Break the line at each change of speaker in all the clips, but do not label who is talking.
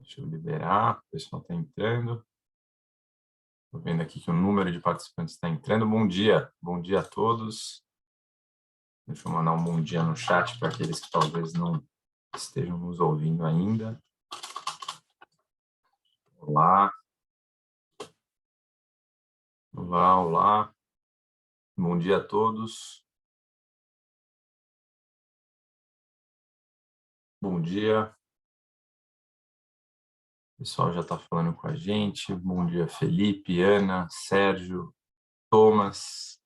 Deixa eu liberar, o pessoal está entrando. Estou vendo aqui que o número de participantes está entrando. Bom dia a todos. Deixa eu mandar um bom dia no chat para aqueles que talvez não estejam nos ouvindo ainda. Olá. Olá, olá. Bom dia a todos. Bom dia. O pessoal já está falando com a gente. Bom dia, Felipe, Ana, Sérgio, Thomas,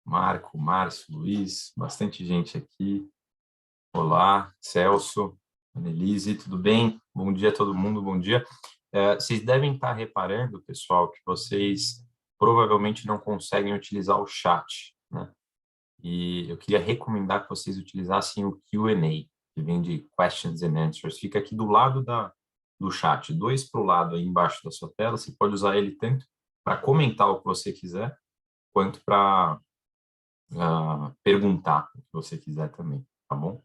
Marco, Márcio, Luiz, bastante gente aqui. Olá, Celso, Annelise, tudo bem? Bom dia a todo mundo, bom dia. Vocês devem estar reparando, pessoal, que vocês provavelmente não conseguem utilizar o chat, né? E eu queria recomendar que vocês utilizassem o Q&A, que vem de Questions and Answers. Fica aqui do lado do chat, dois para o lado aí embaixo da sua tela. Você pode usar ele tanto para comentar o que você quiser, quanto para perguntar o que você quiser também, tá bom?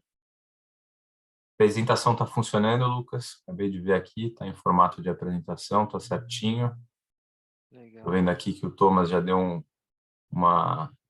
A apresentação está funcionando, Lucas? Acabei de ver aqui, está em formato de apresentação, está certinho. Estou
Legal.
vendo aqui que o Thomas já deu um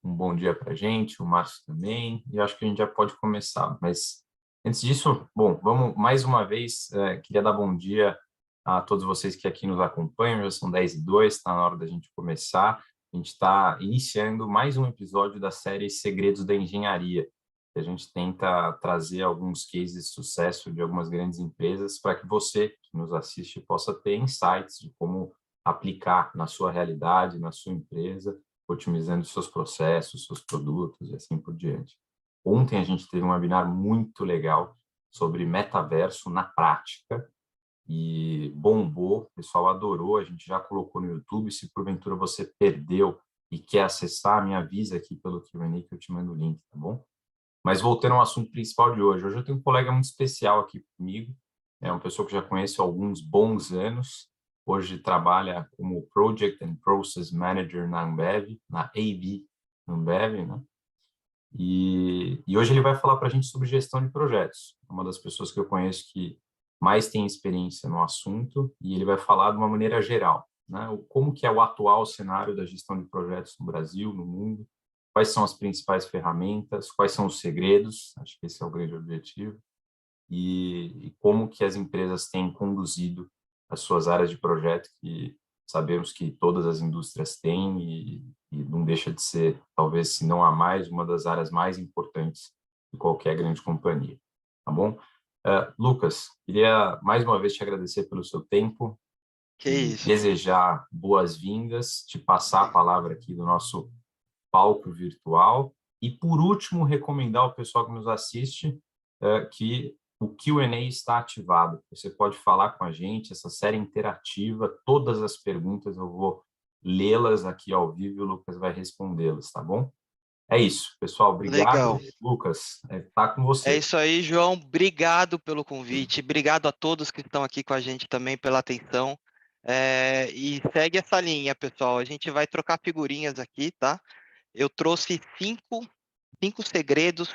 bom dia para a gente, o Márcio também, e acho que a gente já pode começar. Mas antes disso, bom, vamos mais uma vez, queria dar bom dia a todos vocês que aqui nos acompanham, já são 10h02, está na hora da gente começar. A gente está iniciando mais um episódio da série Segredos da Engenharia, que a gente tenta trazer alguns cases de sucesso de algumas grandes empresas para que você que nos assiste possa ter insights de como aplicar na sua realidade, na sua empresa, otimizando seus processos, seus produtos e assim por diante. Ontem a gente teve um webinar muito legal sobre metaverso na prática e bombou, o pessoal adorou, a gente já colocou no YouTube. Se porventura você perdeu e quer acessar, me avisa aqui pelo Q&A que eu te mando o link, tá bom? Mas voltando ao assunto principal de hoje, hoje eu tenho um colega muito especial aqui comigo, é uma pessoa que já conheço há alguns bons anos, hoje trabalha como Project and Process Manager na Ambev, na AB Ambev, né? E hoje ele vai falar para a gente sobre gestão de projetos, uma das pessoas que eu conheço que mais tem experiência no assunto, e ele vai falar de uma maneira geral, né? Como que é o atual cenário da gestão de projetos no Brasil, no mundo, quais são as principais ferramentas, quais são os segredos, acho que esse é o grande objetivo, e como que as empresas têm conduzido as suas áreas de projeto, que sabemos que todas as indústrias têm e não deixa de ser, talvez, se não a mais, uma das áreas mais importantes de qualquer grande companhia, tá bom? Lucas, queria mais uma vez te agradecer pelo seu tempo,
Que
te
isso.
desejar boas-vindas, te passar a palavra aqui do nosso palco virtual e, por último, recomendar ao pessoal que nos assiste que o Q&A está ativado. Você pode falar com a gente, essa série interativa, todas as perguntas eu vou lê-las aqui ao vivo e o Lucas vai respondê-las, tá bom? É isso, pessoal, obrigado.
Legal.
Lucas, tá com
É
você.
isso aí, João. Obrigado pelo convite. Obrigado a todos que estão aqui com a gente também pela atenção. E segue essa linha, pessoal. A gente vai trocar figurinhas aqui, tá? Eu trouxe cinco segredos,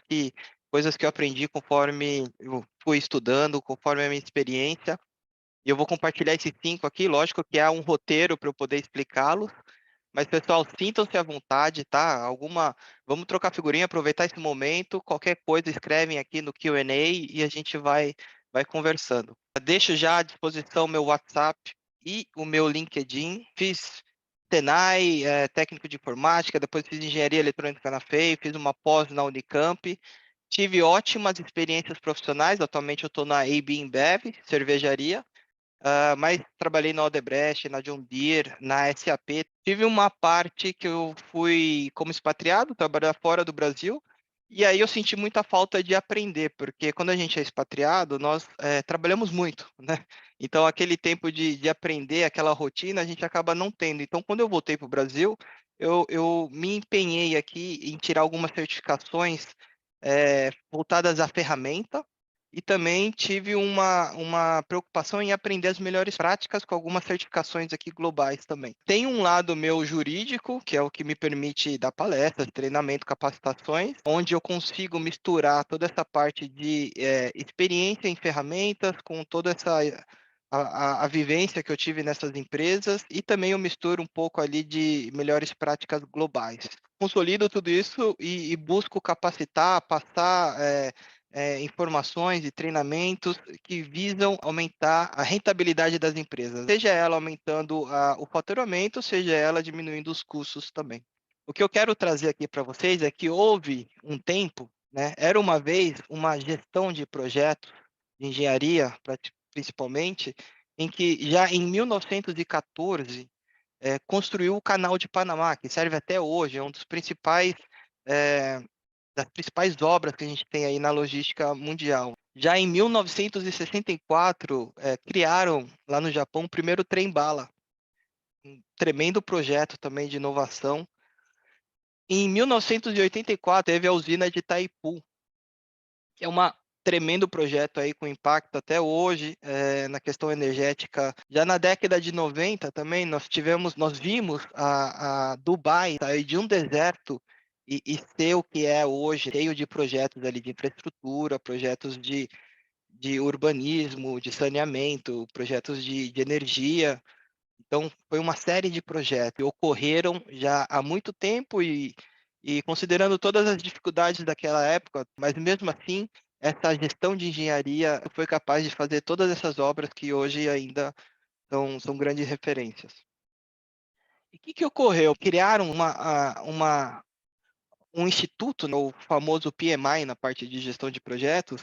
coisas que eu aprendi conforme eu fui estudando, conforme a minha experiência. E eu vou compartilhar esses cinco aqui. Lógico que há um roteiro para eu poder explicá-los. Mas, pessoal, sintam-se à vontade, tá? Vamos trocar figurinha, aproveitar esse momento. Qualquer coisa, escrevem aqui no Q&A e a gente vai conversando. Deixo já à disposição o meu WhatsApp e o meu LinkedIn. Fiz Senai, técnico de informática, depois fiz engenharia eletrônica na FEI, fiz uma pós na Unicamp. Tive ótimas experiências profissionais. Atualmente eu estou na AB InBev, cervejaria. Mas trabalhei na Odebrecht, na John Deere, na SAP. Tive uma parte que eu fui como expatriado, trabalhar fora do Brasil, e aí eu senti muita falta de aprender, porque quando a gente é expatriado, nós trabalhamos muito, né? Então, aquele tempo de aprender, aquela rotina, a gente acaba não tendo. Então, quando eu voltei para o Brasil, eu me empenhei aqui em tirar algumas certificações voltadas à ferramenta, e também tive uma preocupação em aprender as melhores práticas com algumas certificações aqui globais também. Tem um lado meu jurídico, que é o que me permite dar palestras, treinamento, capacitações, onde eu consigo misturar toda essa parte de experiência em ferramentas com toda essa a vivência que eu tive nessas empresas e também eu misturo um pouco ali de melhores práticas globais. Consolido tudo isso e busco capacitar, passar informações e treinamentos que visam aumentar a rentabilidade das empresas, seja ela aumentando o faturamento, seja ela diminuindo os custos também. O que eu quero trazer aqui para vocês é que houve um tempo, né, era uma vez uma gestão de projetos de engenharia, principalmente, em que já em 1914 construiu o Canal de Panamá, que serve até hoje, é um dos principais das principais obras que a gente tem aí na logística mundial. Já em 1964, criaram lá no Japão o primeiro trem-bala, um tremendo projeto também de inovação. Em 1984, teve a usina de Itaipu, que é um tremendo projeto aí com impacto até hoje na questão energética. Já na década de 90 também nós vimos a Dubai sair de um deserto e ser o que é hoje, cheio de projetos ali de infraestrutura, projetos de urbanismo, de saneamento, projetos de energia. Então, foi uma série de projetos que ocorreram já há muito tempo e considerando todas as dificuldades daquela época, mas mesmo assim, essa gestão de engenharia foi capaz de fazer todas essas obras que hoje ainda são grandes referências. E o que ocorreu? Criaram um instituto, né, o famoso PMI, na parte de gestão de projetos,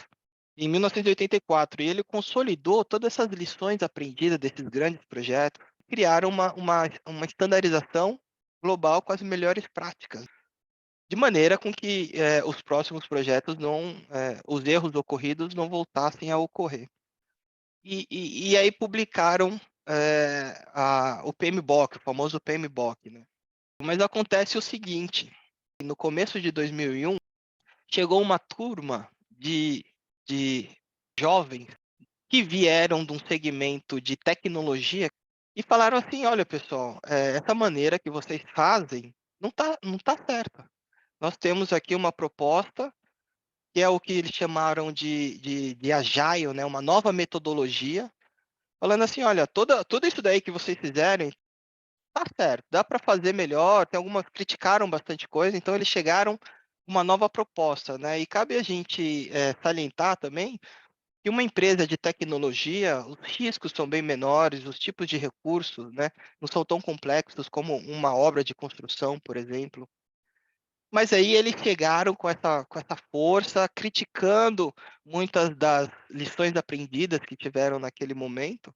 em 1984, e ele consolidou todas essas lições aprendidas desses grandes projetos, criaram uma estandarização global com as melhores práticas, de maneira com que os próximos projetos os erros ocorridos não voltassem a ocorrer. E aí publicaram o PMBOK, o famoso PMBOK, né? Mas acontece o seguinte, no começo de 2001, chegou uma turma de jovens que vieram de um segmento de tecnologia e falaram assim: olha, pessoal, essa maneira que vocês fazem não tá certa. Nós temos aqui uma proposta que é o que eles chamaram de Agile, né? Uma nova metodologia, falando assim: olha, tudo isso daí que vocês fizerem tá certo, dá para fazer melhor. Tem algumas criticaram bastante coisa, então eles chegaram com uma nova proposta, né? E cabe a gente salientar também que uma empresa de tecnologia, os riscos são bem menores, os tipos de recursos, né, não são tão complexos como uma obra de construção, por exemplo. Mas aí eles chegaram com essa força, criticando muitas das lições aprendidas que tiveram naquele momento,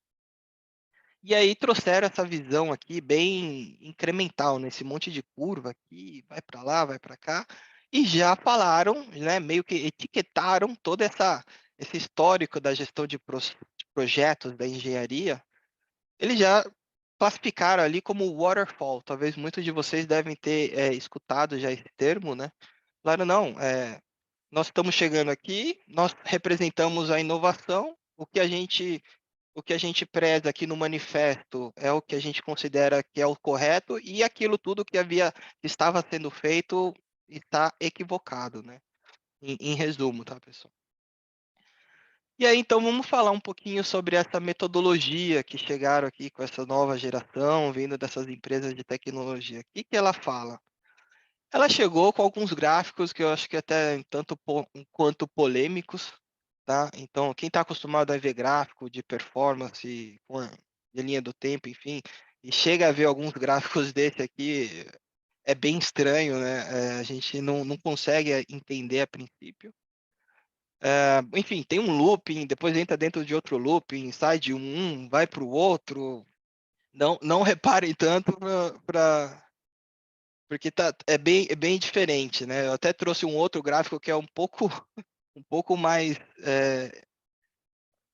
e aí trouxeram essa visão aqui bem incremental, nesse monte de curva aqui, vai para lá, vai para cá, e já falaram, né, meio que etiquetaram todo esse histórico da gestão de projetos da engenharia, eles já classificaram ali como waterfall. Talvez muitos de vocês devem ter escutado já esse termo, né? Falaram, não, nós estamos chegando aqui, nós representamos a inovação, o que a gente preza aqui no manifesto é o que a gente considera que é o correto e aquilo tudo que estava sendo feito está equivocado, né? Em resumo, tá, pessoal? E aí, então, vamos falar um pouquinho sobre essa metodologia que chegaram aqui com essa nova geração, vindo dessas empresas de tecnologia. O que ela fala? Ela chegou com alguns gráficos que eu acho que até tanto quanto polêmicos, tá? Então, quem está acostumado a ver gráfico de performance, de linha do tempo, enfim, e chega a ver alguns gráficos desse aqui, é bem estranho, né? A gente não consegue entender a princípio. Enfim, tem um looping, depois entra dentro de outro looping, sai de um, vai para o outro. Não reparem tanto porque é bem diferente, né? Eu até trouxe um outro gráfico que é um pouco mais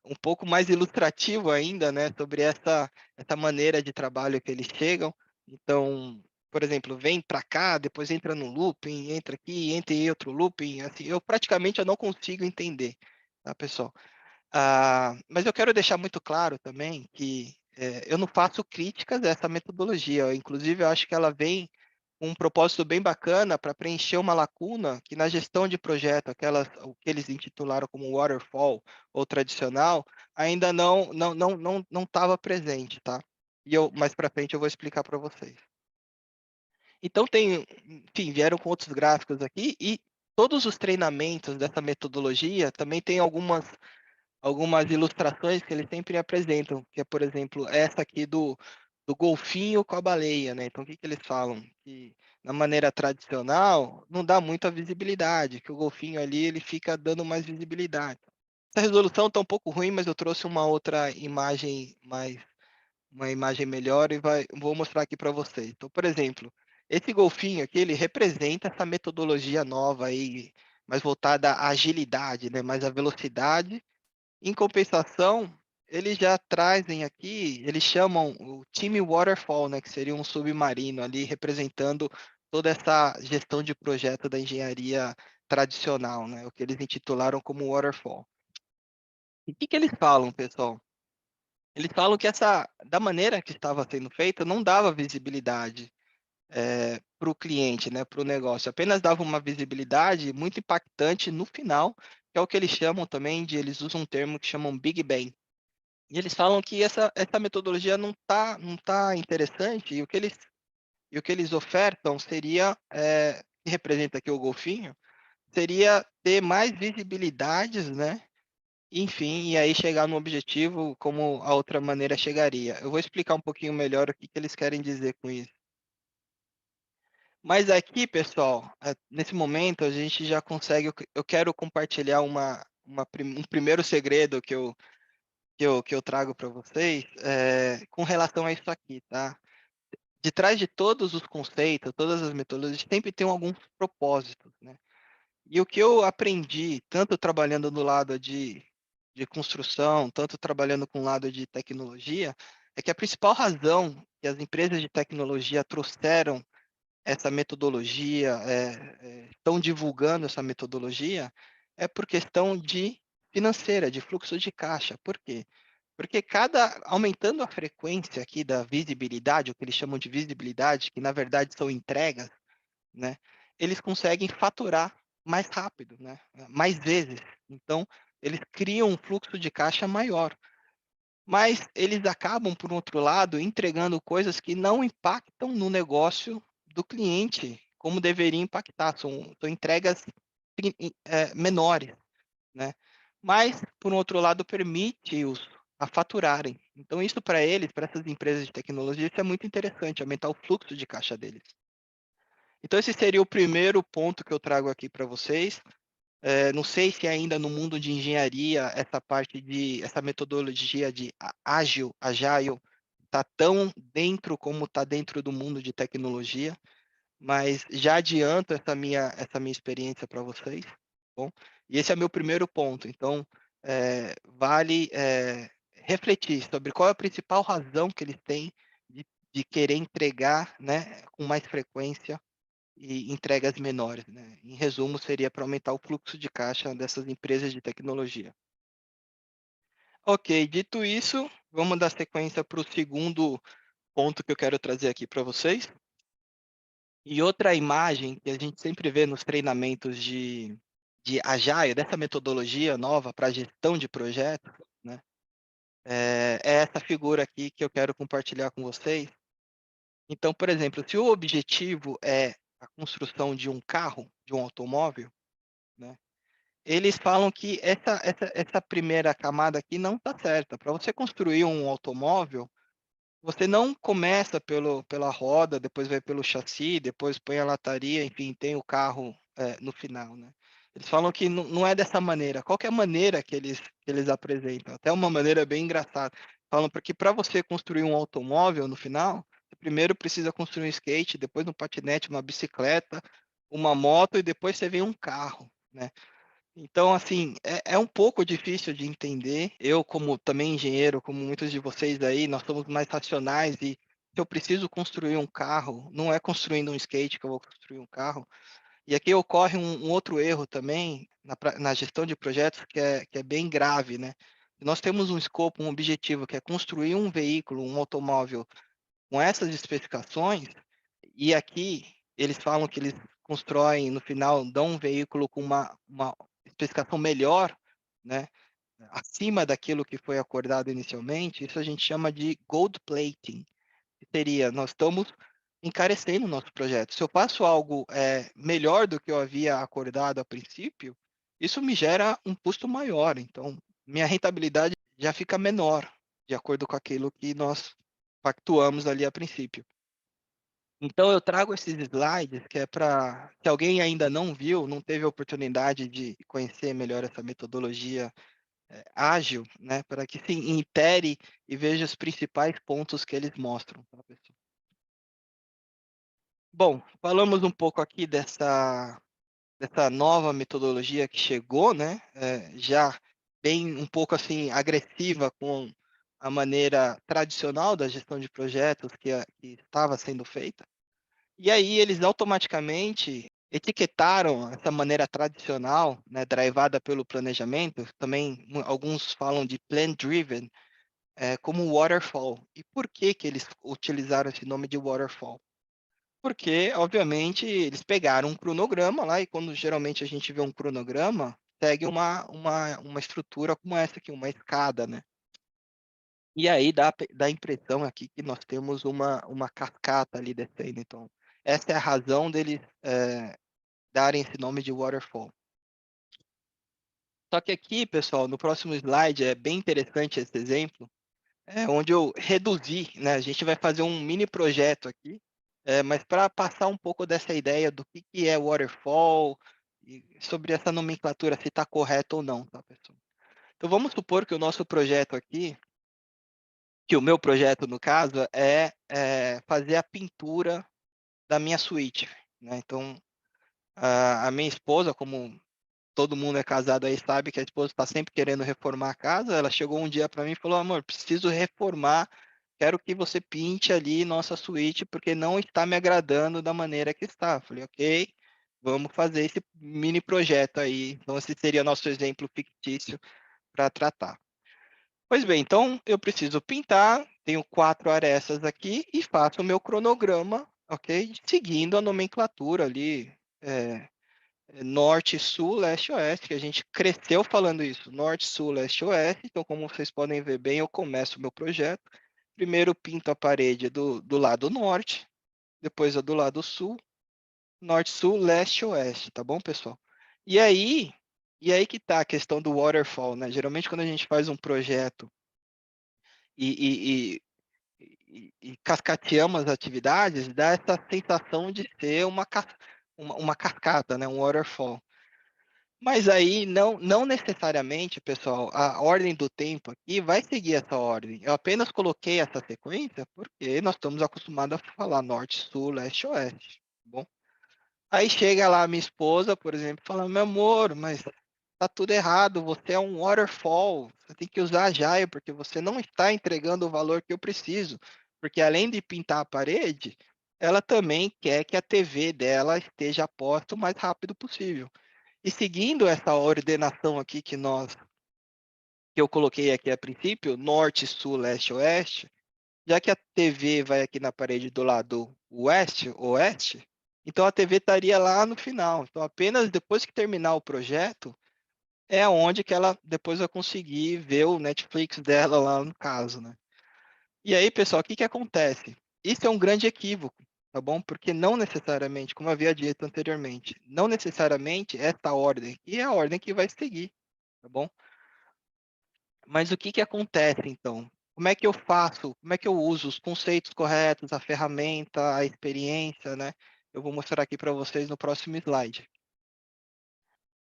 um pouco mais ilustrativo ainda, né, sobre essa maneira de trabalho que eles chegam. Então, por exemplo, vem para cá, depois entra no looping, entra aqui, entra em outro looping, assim, eu praticamente não consigo entender. tá, pessoal? Mas eu quero deixar muito claro também que eu não faço críticas a essa metodologia. Inclusive, eu acho que ela vem com um propósito bem bacana para preencher uma lacuna que na gestão de projeto, o que eles intitularam como waterfall ou tradicional, ainda não estava presente, tá? E mais para frente eu vou explicar para vocês. Então enfim, vieram com outros gráficos aqui e todos os treinamentos dessa metodologia também tem algumas ilustrações que eles sempre apresentam, que é, por exemplo, essa aqui do golfinho com a baleia, né? Então, o que que eles falam? Que na maneira tradicional não dá muita visibilidade, que o golfinho ali ele fica dando mais visibilidade. Essa resolução está um pouco ruim, mas eu trouxe uma outra imagem uma imagem melhor e vou mostrar aqui para vocês. Então, por exemplo, esse golfinho aqui, ele representa essa metodologia nova aí, mais voltada à agilidade, né? Mais à velocidade. Em compensação, eles já trazem aqui, eles chamam o time Waterfall, né, que seria um submarino ali representando toda essa gestão de projeto da engenharia tradicional, né, o que eles intitularam como Waterfall. E o que que eles falam, pessoal? Eles falam que da maneira que estava sendo feita, não dava visibilidade para o cliente, né, para o negócio, apenas dava uma visibilidade muito impactante no final, que é o que eles chamam também eles usam um termo que chamam Big Bang. E eles falam que essa metodologia não tá interessante, e o que eles ofertam seria, que representa aqui o golfinho, seria ter mais visibilidades, né, enfim, e aí chegar no objetivo como a outra maneira chegaria. Eu vou explicar um pouquinho melhor o que que eles querem dizer com isso. Mas aqui, pessoal, nesse momento a gente já consegue eu quero compartilhar um primeiro segredo que eu trago para vocês, com relação a isso aqui, tá? De trás de todos os conceitos, todas as metodologias, sempre tem alguns propósitos, né? E o que eu aprendi, tanto trabalhando no lado de construção, tanto trabalhando com o lado de tecnologia, é que a principal razão que as empresas de tecnologia trouxeram essa metodologia, estão divulgando essa metodologia, é por questão de financeira, de fluxo de caixa. Por quê? Porque aumentando a frequência aqui da visibilidade, o que eles chamam de visibilidade, que na verdade são entregas, né? Eles conseguem faturar mais rápido, né? Mais vezes. Então, eles criam um fluxo de caixa maior. Mas eles acabam, por outro lado, entregando coisas que não impactam no negócio do cliente, como deveria impactar. São entregas menores, né? Mas, por outro lado, permite-os a faturarem. Então, isso para eles, para essas empresas de tecnologia, isso é muito interessante, aumentar o fluxo de caixa deles. Então, esse seria o primeiro ponto que eu trago aqui para vocês. Não sei se ainda no mundo de engenharia, essa metodologia de agile, está tão dentro como está dentro do mundo de tecnologia, mas já adianto essa minha experiência para vocês, tá bom? E esse é meu primeiro ponto. Então, vale refletir sobre qual é a principal razão que eles têm de querer entregar, né, com mais frequência e entregas menores, né? Em resumo, seria para aumentar o fluxo de caixa dessas empresas de tecnologia. Ok, dito isso, vamos dar sequência para o segundo ponto que eu quero trazer aqui para vocês. E outra imagem que a gente sempre vê nos treinamentos de Agile, dessa metodologia nova para gestão de projetos, né? É essa figura aqui que eu quero compartilhar com vocês. Então, por exemplo, se o objetivo é a construção de um carro, de um automóvel, né? Eles falam que essa primeira camada aqui não está certa. Para você construir um automóvel, você não começa pela roda, depois vai pelo chassi, depois põe a lataria, enfim, tem o carro, no final, né. Eles falam que não é dessa maneira. Qual que é a maneira que eles apresentam? Até uma maneira bem engraçada. Falam porque para você construir um automóvel no final, você primeiro precisa construir um skate, depois um patinete, uma bicicleta, uma moto e depois você vem um carro, né. Então, assim, é um pouco difícil de entender. Eu, como também engenheiro, como muitos de vocês aí, nós somos mais racionais e se eu preciso construir um carro, não é construindo um skate que eu vou construir um carro. E aqui ocorre um outro erro também na gestão de projetos que é bem grave, né? Nós temos um escopo, um objetivo, que é construir um veículo, um automóvel com essas especificações, e aqui eles falam que eles constroem, no final, dão um veículo com uma especificação melhor, né? Acima daquilo que foi acordado inicialmente. Isso a gente chama de gold plating, que seria, nós estamos encarecendo o nosso projeto. Se eu faço algo melhor do que eu havia acordado a princípio, isso me gera um custo maior. Então, minha rentabilidade já fica menor, de acordo com aquilo que nós pactuamos ali a princípio. Então, eu trago esses slides que é para, se alguém ainda não viu, não teve a oportunidade de conhecer melhor essa metodologia ágil, né, para que se intere e veja os principais pontos que eles mostram, tá, pessoal? Bom, falamos um pouco aqui dessa nova metodologia que chegou, né, já bem um pouco assim agressiva com a maneira tradicional da gestão de projetos que estava sendo feita. E aí eles automaticamente etiquetaram essa maneira tradicional, né, drivada pelo planejamento, também alguns falam de plan driven, como waterfall. E por que que eles utilizaram esse nome de waterfall? Porque, obviamente, eles pegaram um cronograma lá, e quando geralmente a gente vê um cronograma, segue uma estrutura como essa aqui, uma escada, né? E aí dá a impressão aqui que nós temos uma cascata ali descendo. Então, essa é a razão deles darem esse nome de waterfall. Só que aqui, pessoal, no próximo slide, é bem interessante esse exemplo, onde eu reduzi, né? A gente vai fazer um mini projeto aqui, mas para passar um pouco dessa ideia do que é waterfall e sobre essa nomenclatura, se está correto ou não, tá, pessoal? Então, vamos supor que o nosso projeto aqui, que o meu projeto, no caso, é fazer a pintura da minha suíte, né? Então, a minha esposa, como todo mundo é casado aí sabe que a esposa está sempre querendo reformar a casa. Ela chegou um dia para mim e falou: amor, preciso reformar, quero que você pinte ali nossa suíte, porque não está me agradando da maneira que está. Eu falei: ok, vamos fazer esse mini projeto aí. Então, esse seria nosso exemplo fictício para tratar. Pois bem, então eu preciso pintar, tenho 4 arestas aqui e faço o meu cronograma, ok? Seguindo a nomenclatura ali, norte, sul, leste, oeste, que a gente cresceu falando isso, norte, sul, leste, oeste. Então, como vocês podem ver bem, eu começo o meu projeto. Primeiro pinto a parede do lado norte, depois a do lado sul, norte, sul, leste, oeste, tá bom, pessoal? E aí, e aí que tá a questão do waterfall, né? Geralmente, quando a gente faz um projeto e, e cascateamos as atividades, dá essa sensação de ser uma cascata, né? Um waterfall. Mas aí não necessariamente, pessoal, a ordem do tempo aqui vai seguir essa ordem. Eu apenas coloquei essa sequência porque nós estamos acostumados a falar norte, sul, leste, oeste, tá bom? Aí chega lá a minha esposa, por exemplo, fala: meu amor, mas tá tudo errado, você é um waterfall, você tem que usar Agile porque você não está entregando o valor que eu preciso. Porque além de pintar a parede, ela também quer que a TV dela esteja posta o mais rápido possível. E seguindo essa ordenação aqui que eu coloquei aqui a princípio, norte, sul, leste, oeste, já que a TV vai aqui na parede do lado oeste, então a TV estaria lá no final. Então, apenas depois que terminar o projeto, é onde que ela depois vai conseguir ver o Netflix dela lá no caso, né? E aí, pessoal, o que que acontece? Isso é um grande equívoco, tá bom? Porque não necessariamente, como eu havia dito anteriormente, não necessariamente esta ordem aqui é a ordem que vai seguir, tá bom? Mas o que que acontece, então? Como é que eu faço? Como é que eu uso os conceitos corretos, a ferramenta, a experiência, né? Eu vou mostrar aqui para vocês no próximo slide.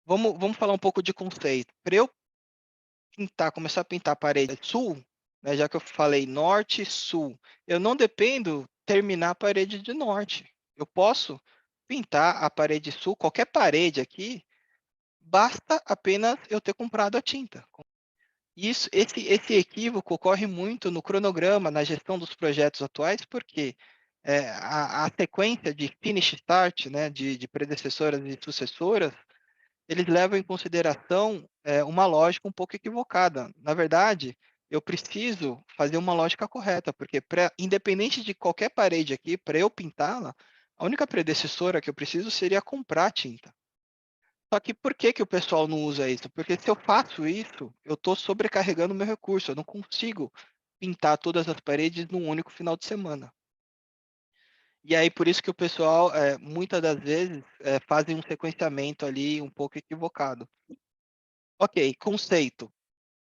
Vamos falar um pouco de conceito. Para eu começar a pintar a parede sul, né, já que eu falei norte e sul, eu não dependo terminar a parede de norte. Eu posso pintar a parede sul, qualquer parede aqui, basta apenas eu ter comprado a tinta. Esse equívoco ocorre muito no cronograma, na gestão dos projetos atuais, porque a sequência de finish start, né, de predecessoras e sucessoras, eles levam em consideração uma lógica um pouco equivocada. Na verdade, eu preciso fazer uma lógica correta, porque independente de qualquer parede aqui, para eu pintá-la, a única predecessora que eu preciso seria comprar tinta. Só que por que que o pessoal não usa isso? Porque se eu faço isso, eu estou sobrecarregando o meu recurso, eu não consigo pintar todas as paredes num único final de semana. E aí, por isso que o pessoal, muitas das vezes, fazem um sequenciamento ali um pouco equivocado. Ok, conceito.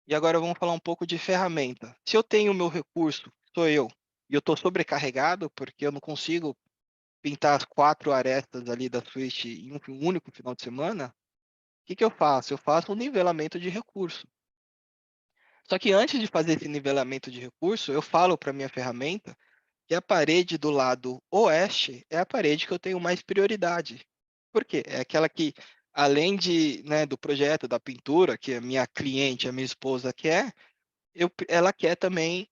E agora vamos falar um pouco de ferramenta. Se eu tenho o meu recurso, sou eu, e eu estou sobrecarregado porque eu não consigo pintar as 4 arestas ali da Switch em um único final de semana, o que que eu faço? Eu faço um nivelamento de recurso. Só que antes de fazer esse nivelamento de recurso, eu falo para a minha ferramenta que a parede do lado oeste é a parede que eu tenho mais prioridade. Por quê? É aquela que, além né, do projeto, da pintura, que a minha cliente, a minha esposa quer, ela quer também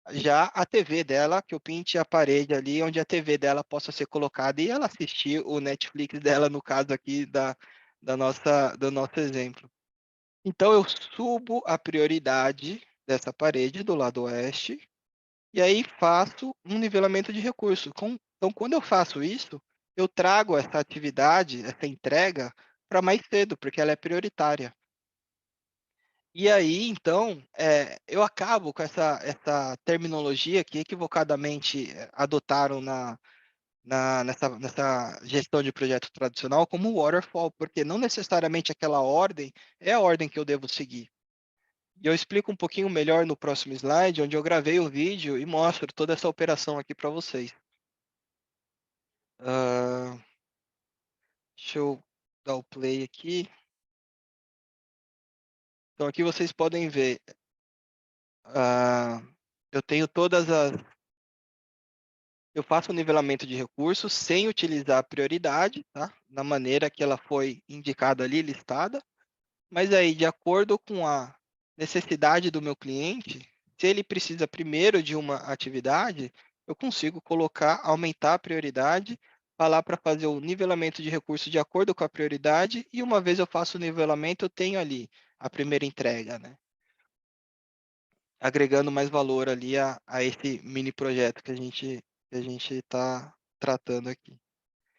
já a TV dela, que eu pinte a parede ali, onde a TV dela possa ser colocada e ela assistir o Netflix dela, no caso aqui do nosso exemplo. Então, eu subo a prioridade dessa parede do lado oeste e aí faço um nivelamento de recurso. Então, quando eu faço isso, eu trago essa atividade, essa entrega, para mais cedo, porque ela é prioritária. E aí, então, eu acabo com essa terminologia que equivocadamente adotaram nessa gestão de projeto tradicional como waterfall, porque não necessariamente aquela ordem é a ordem que eu devo seguir. E eu explico um pouquinho melhor no próximo slide, onde eu gravei o vídeo e mostro toda essa operação aqui para vocês. Ah, deixa eu dar o play aqui. Então, aqui vocês podem ver, ah, eu tenho eu faço o nivelamento de recursos sem utilizar a prioridade, tá? Na maneira que ela foi indicada ali, listada. Mas aí, de acordo com a necessidade do meu cliente, se ele precisa primeiro de uma atividade, eu consigo aumentar a prioridade, falar para fazer o nivelamento de recursos de acordo com a prioridade, e uma vez eu faço o nivelamento, eu tenho ali a primeira entrega, né? Agregando mais valor ali a esse mini projeto que a gente está tratando aqui.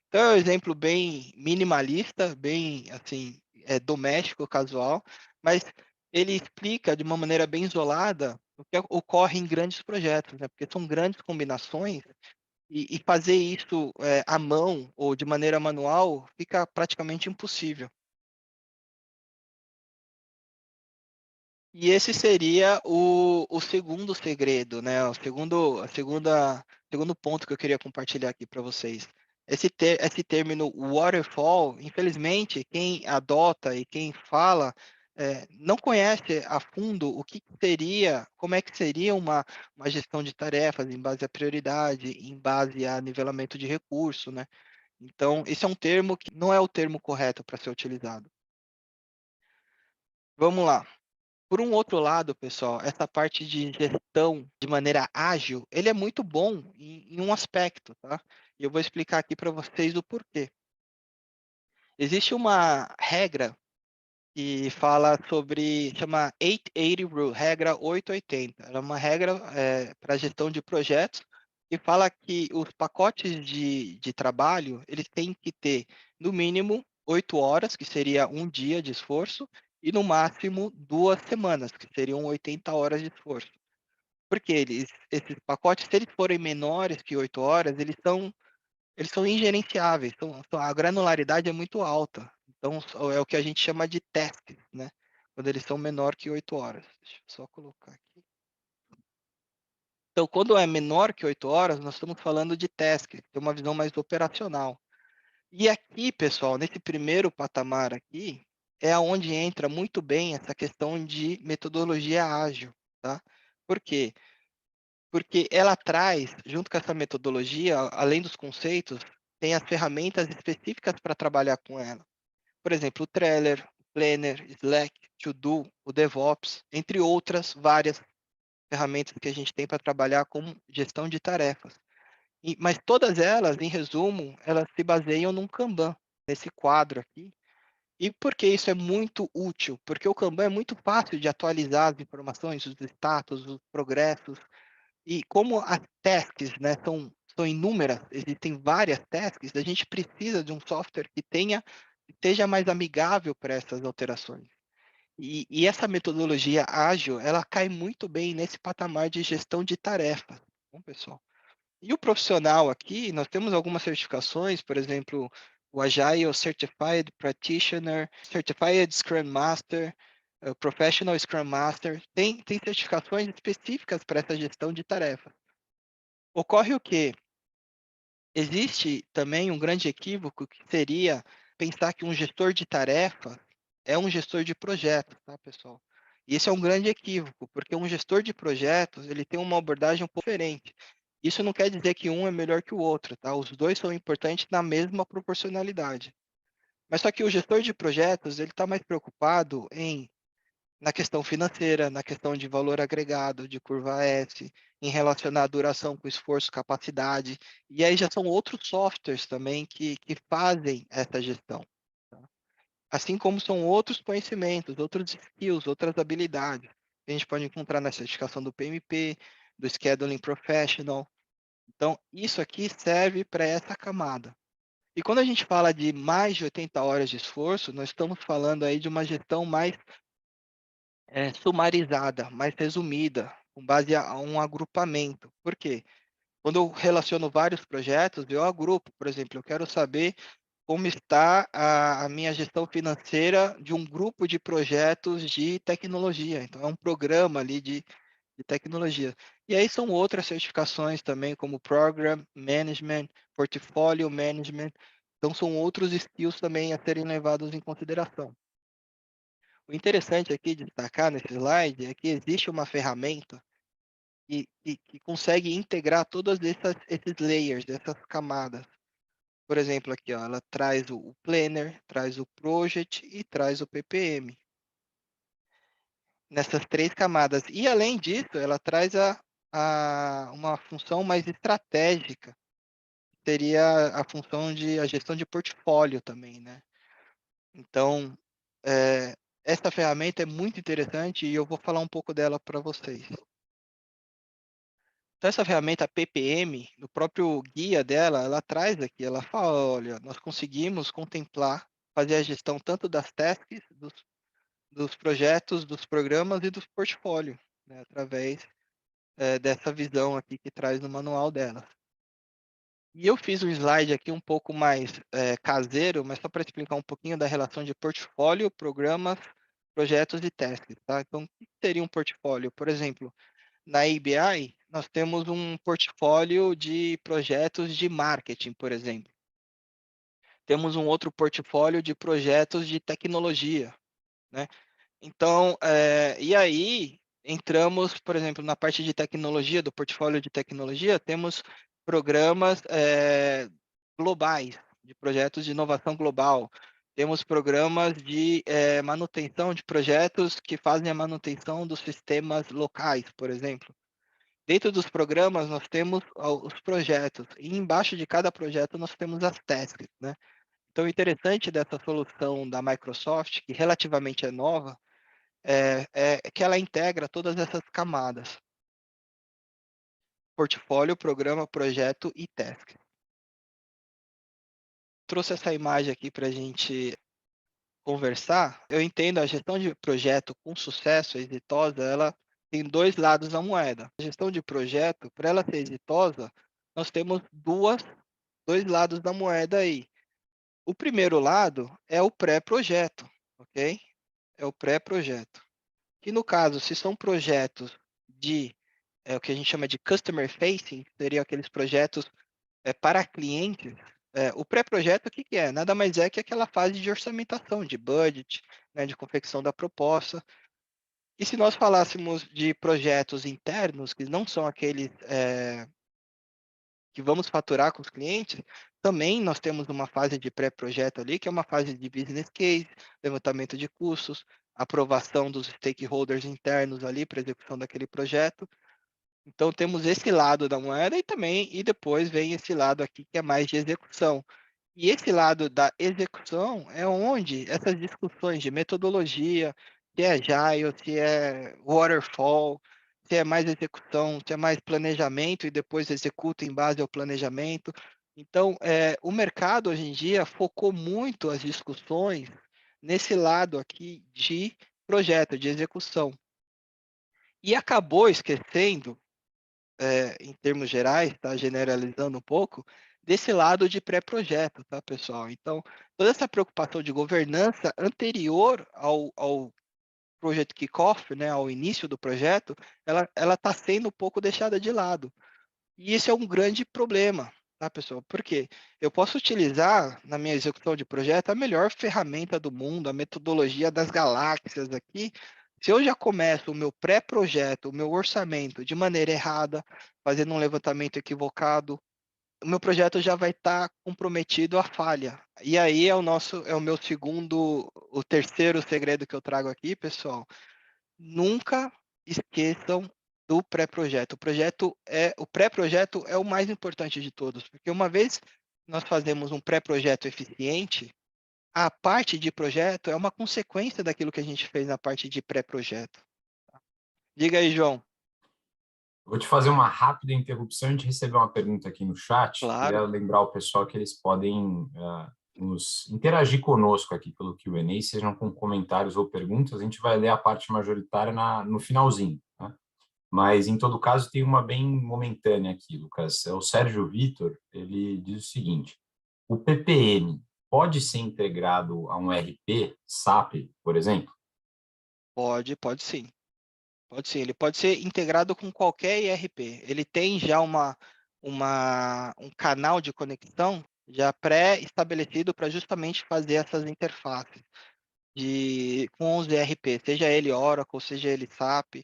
Então, é um exemplo bem minimalista, bem, assim, doméstico, casual, mas ele explica de uma maneira bem isolada o que ocorre em grandes projetos, né? Porque são grandes combinações e fazer isso à mão ou de maneira manual fica praticamente impossível. E esse seria o segundo segredo, né? Segundo ponto que eu queria compartilhar aqui para vocês. Esse término waterfall, infelizmente, quem adota e quem fala não conhece a fundo o que seria, como é que seria uma gestão de tarefas em base à prioridade, em base a nivelamento de recurso, né? Então, esse é um termo que não é o termo correto para ser utilizado. Vamos lá. Por um outro lado, pessoal, essa parte de gestão de maneira ágil, ele é muito bom em um aspecto, tá? E eu vou explicar aqui para vocês o porquê. Existe uma regra que fala sobre, chama 880 Rule, regra 880. Ela é uma regra para gestão de projetos que fala que os pacotes de trabalho, eles têm que ter, no mínimo, 8 horas, que seria um dia de esforço, e no máximo 2 semanas, que seriam 80 horas de esforço. Porque esses pacotes, se eles forem menores que 8 horas, eles são ingerenciáveis, a granularidade é muito alta. Então, é o que a gente chama de tasks, né? Quando eles são menor que 8 horas. Deixa eu só colocar aqui. Então, quando é menor que 8 horas, nós estamos falando de task, tem uma visão mais operacional. E aqui, pessoal, nesse primeiro patamar aqui, é onde entra muito bem essa questão de metodologia ágil, tá? Por quê? Porque ela traz, junto com essa metodologia, além dos conceitos, tem as ferramentas específicas para trabalhar com ela. Por exemplo, o Trello, o Planner, Slack, To-Do, o DevOps, entre outras várias ferramentas que a gente tem para trabalhar com gestão de tarefas. Mas todas elas, em resumo, elas se baseiam num Kanban, nesse quadro aqui. E por que isso é muito útil? Porque o Kanban é muito fácil de atualizar as informações, os status, os progressos. E como as tasks, né, são inúmeras, existem várias tasks, a gente precisa de um software que esteja mais amigável para essas alterações. E essa metodologia ágil, ela cai muito bem nesse patamar de gestão de tarefas, bom, pessoal? E o profissional aqui, nós temos algumas certificações, por exemplo, o Agile Certified Practitioner, Certified Scrum Master, Professional Scrum Master, tem certificações específicas para essa gestão de tarefas. Ocorre o quê? Existe também um grande equívoco que seria pensar que um gestor de tarefa é um gestor de projetos, tá, pessoal? E esse é um grande equívoco, porque um gestor de projetos, ele tem uma abordagem um pouco diferente. Isso não quer dizer que um é melhor que o outro, tá? Os dois são importantes na mesma proporcionalidade. Mas só que o gestor de projetos, ele está mais preocupado na questão financeira, na questão de valor agregado, de curva S, em relacionar a duração com esforço, capacidade. E aí já são outros softwares também que fazem essa gestão. Tá? Assim como são outros conhecimentos, outros skills, outras habilidades que a gente pode encontrar na certificação do PMP, do Scheduling Professional. Então, isso aqui serve para essa camada. E quando a gente fala de mais de 80 horas de esforço, nós estamos falando aí de uma gestão mais sumarizada, mais resumida, com base a um agrupamento. Por quê? Quando eu relaciono vários projetos, eu agrupo. Por exemplo, eu quero saber como está a minha gestão financeira de um grupo de projetos de tecnologia. Então, é um programa ali de tecnologia. E aí são outras certificações também, como Program Management, Portfolio Management. Então, são outros skills também a serem levados em consideração. O interessante aqui de destacar nesse slide é que existe uma ferramenta que consegue integrar todos esses layers, essas camadas. Por exemplo, aqui, ó, ela traz o Planner, traz o Project e traz o PPM. Nessas três camadas. E, além disso, ela traz uma função mais estratégica, que seria a função de a gestão de portfólio também, né? Então, essa ferramenta é muito interessante e eu vou falar um pouco dela para vocês. Então, essa ferramenta PPM, no próprio guia dela, ela traz aqui, ela fala, olha, nós conseguimos contemplar, fazer a gestão tanto das tasks, dos projetos, dos programas e dos portfólios, né, através dessa visão aqui que traz no manual dela. E eu fiz um slide aqui um pouco mais caseiro, mas só para explicar um pouquinho da relação de portfólio, programas, projetos e tasks, tá? Então, o que seria um portfólio? Por exemplo, na ABI, nós temos um portfólio de projetos de marketing, por exemplo. Temos um outro portfólio de projetos de tecnologia, né? Então, e aí entramos, por exemplo, na parte de tecnologia, do portfólio de tecnologia, temos programas globais, de projetos de inovação global. Temos programas de manutenção de projetos que fazem a manutenção dos sistemas locais, por exemplo. Dentro dos programas, nós temos os projetos, e embaixo de cada projeto nós temos as tasks, né? Então, o interessante dessa solução da Microsoft, que relativamente é nova, é que ela integra todas essas camadas: portfólio, programa, projeto e task. Trouxe essa imagem aqui para a gente conversar. Eu entendo a gestão de projeto com sucesso, exitosa, ela tem dois lados da moeda. A gestão de projeto, para ela ser exitosa, nós temos dois lados da moeda aí. O primeiro lado é o pré-projeto, ok? É o pré-projeto. Que no caso, se são projetos o que a gente chama de customer facing, seriam aqueles projetos para clientes. O pré-projeto, o que que é? Nada mais é que aquela fase de orçamentação, de budget, né, de confecção da proposta. E se nós falássemos de projetos internos, que não são aqueles que vamos faturar com os clientes, também nós temos uma fase de pré-projeto ali, que é uma fase de business case, levantamento de custos, aprovação dos stakeholders internos ali para execução daquele projeto. Então temos esse lado da moeda e depois vem esse lado aqui que é mais de execução. E esse lado da execução é onde essas discussões de metodologia, se é agile, se é waterfall, se é mais execução, se é mais planejamento e depois executa em base ao planejamento. Então, o mercado hoje em dia focou muito as discussões nesse lado aqui de projeto, de execução. E acabou esquecendo, em termos gerais, tá, generalizando um pouco, desse lado de pré-projeto, tá, pessoal? Então, toda essa preocupação de governança anterior ao Project Kickoff, né, ao início do projeto, ela está sendo um pouco deixada de lado. E esse é um grande problema, tá, pessoal? Por quê? Eu posso utilizar, na minha execução de projeto, a melhor ferramenta do mundo, a metodologia das galáxias aqui. Se eu já começo o meu pré-projeto, o meu orçamento de maneira errada, fazendo um levantamento equivocado, o meu projeto já vai estar comprometido à falha. E aí é o meu segundo, o terceiro segredo que eu trago aqui, pessoal. Nunca esqueçam do pré-projeto. O pré-projeto é o mais importante de todos, porque uma vez nós fazemos um pré-projeto eficiente, a parte de projeto é uma consequência daquilo que a gente fez na parte de pré-projeto. Diga aí, João.
Vou te fazer uma rápida interrupção. A gente recebeu uma pergunta aqui no chat. Queria
Claro,
lembrar o pessoal que eles podem nos interagir conosco aqui pelo Q&A, sejam com comentários ou perguntas. A gente vai ler a parte majoritária no finalzinho, tá? Mas, em todo caso, tem uma bem momentânea aqui, Lucas. É o Sérgio Vitor, ele diz o seguinte: o PPM pode ser integrado a um RP, SAP, por exemplo?
pode sim. Pode sim, ele pode ser integrado com qualquer ERP. Ele tem já um canal de conexão já pré-estabelecido para justamente fazer essas interfaces com os ERP, seja ele Oracle, seja ele SAP.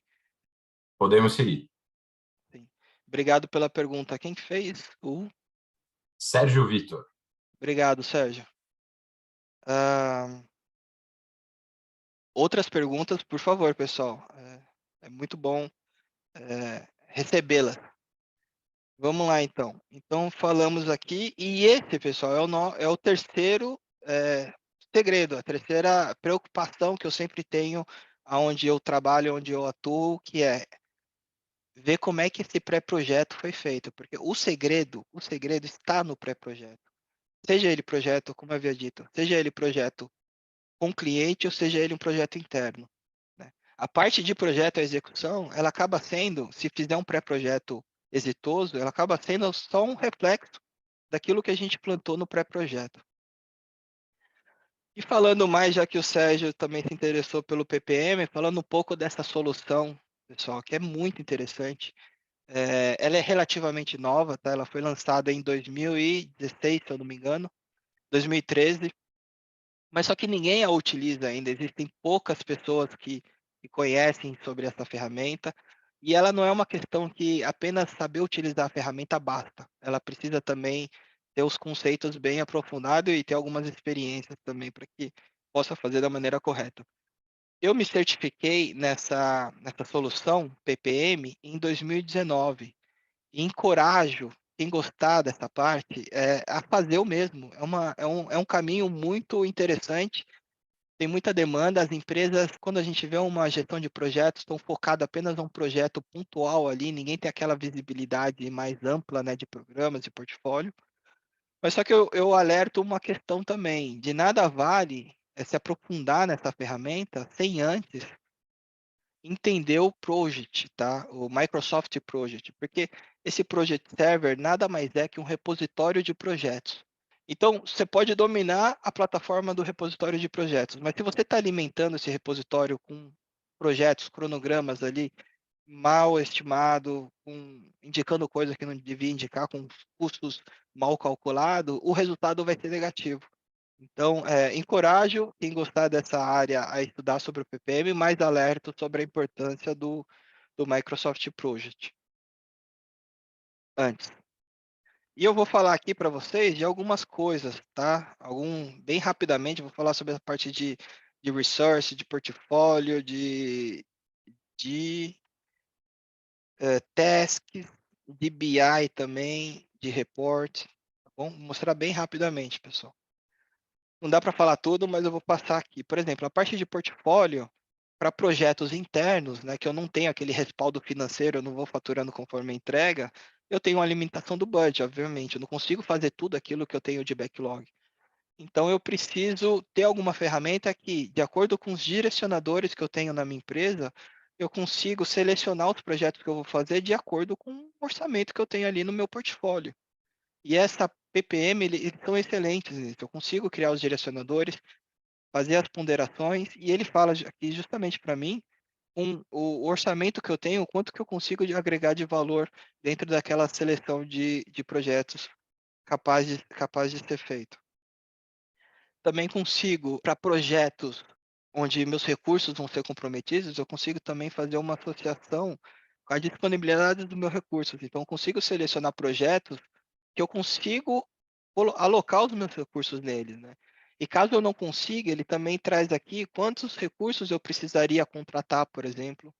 Podemos seguir.
Sim. Obrigado pela pergunta. Quem que fez?
Sérgio Vitor.
Obrigado, Sérgio. Ah, outras perguntas, por favor, pessoal. É muito bom recebê-las. Vamos lá, então. Então, falamos aqui, e esse, pessoal, é o terceiro segredo, a terceira preocupação que eu sempre tenho aonde eu trabalho, onde eu atuo, que é ver como é que esse pré-projeto foi feito, porque o segredo está no pré-projeto. Seja ele projeto, como eu havia dito, seja ele projeto com cliente ou seja ele um projeto interno, né? A parte de projeto, a execução, ela acaba sendo, se fizer um pré-projeto exitoso, ela acaba sendo só um reflexo daquilo que a gente plantou no pré-projeto. E falando mais, já que o Sérgio também se interessou pelo PPM, falando um pouco dessa solução, pessoal, que é muito interessante. Ela é relativamente nova, tá? Ela foi lançada em 2016, se eu não me engano, 2013, mas só que ninguém a utiliza ainda. Existem poucas pessoas que conhecem sobre essa ferramenta, e ela não é uma questão que apenas saber utilizar a ferramenta basta. Ela precisa também ter os conceitos bem aprofundados e ter algumas experiências também para que possa fazer da maneira correta. Eu me certifiquei nessa solução PPM em 2019 e encorajo quem gostar dessa parte a fazer o mesmo. É um caminho muito interessante, tem muita demanda. As empresas, quando a gente vê uma gestão de projetos, estão focadas apenas num projeto pontual ali, ninguém tem aquela visibilidade mais ampla, né, de programas e portfólio. Mas só que eu alerto uma questão também, de nada vale se aprofundar nessa ferramenta sem antes entender o project, tá? O Microsoft Project, porque esse Project Server nada mais é que um repositório de projetos. Então, você pode dominar a plataforma do repositório de projetos, mas se você está alimentando esse repositório com projetos, cronogramas ali, mal estimado, indicando coisas que não devia indicar, com custos mal calculados, o resultado vai ser negativo. Então, encorajo quem gostar dessa área a estudar sobre o PPM, mas alerto sobre a importância do Microsoft Project antes. E eu vou falar aqui para vocês de algumas coisas, tá? Bem rapidamente, vou falar sobre a parte de resource, de portfólio, de tasks, de BI também, de report, tá bom? Vou mostrar bem rapidamente, pessoal. Não dá para falar tudo, mas eu vou passar aqui. Por exemplo, a parte de portfólio, para projetos internos, né, que eu não tenho aquele respaldo financeiro, eu não vou faturando conforme a entrega, eu tenho uma limitação do budget, obviamente. Eu não consigo fazer tudo aquilo que eu tenho de backlog. Então, eu preciso ter alguma ferramenta que, de acordo com os direcionadores que eu tenho na minha empresa, eu consigo selecionar os projetos que eu vou fazer de acordo com o orçamento que eu tenho ali no meu portfólio. E essa PPM, eles são excelentes nisso. Eu consigo criar os direcionadores, fazer as ponderações, e ele fala aqui justamente para mim o orçamento que eu tenho, quanto que eu consigo de agregar de valor dentro daquela seleção de projetos capaz de ser feito. Também consigo, para projetos onde meus recursos vão ser comprometidos, eu consigo também fazer uma associação com a disponibilidade dos meus recursos. Então, eu consigo selecionar projetos que eu consigo alocar os meus recursos neles, né? E caso eu não consiga, ele também traz aqui quantos recursos eu precisaria contratar, por exemplo,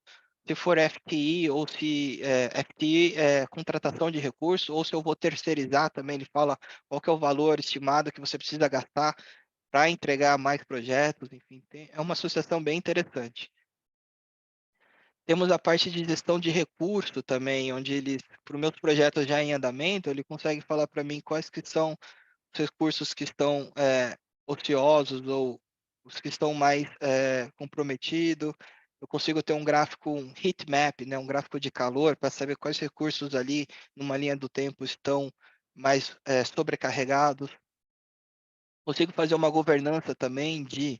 se for FTE ou se FTE é contratação de recurso, ou se eu vou terceirizar também, ele fala qual que é o valor estimado que você precisa gastar para entregar mais projetos, enfim, é uma associação bem interessante. Temos a parte de gestão de recurso também, onde eles, para os meus projetos já em andamento, ele consegue falar para mim quais que são os recursos que estão ociosos ou os que estão mais comprometidos. Eu consigo ter um gráfico, um heat map, né, um gráfico de calor, para saber quais recursos ali, numa linha do tempo, estão mais sobrecarregados. Consigo fazer uma governança também de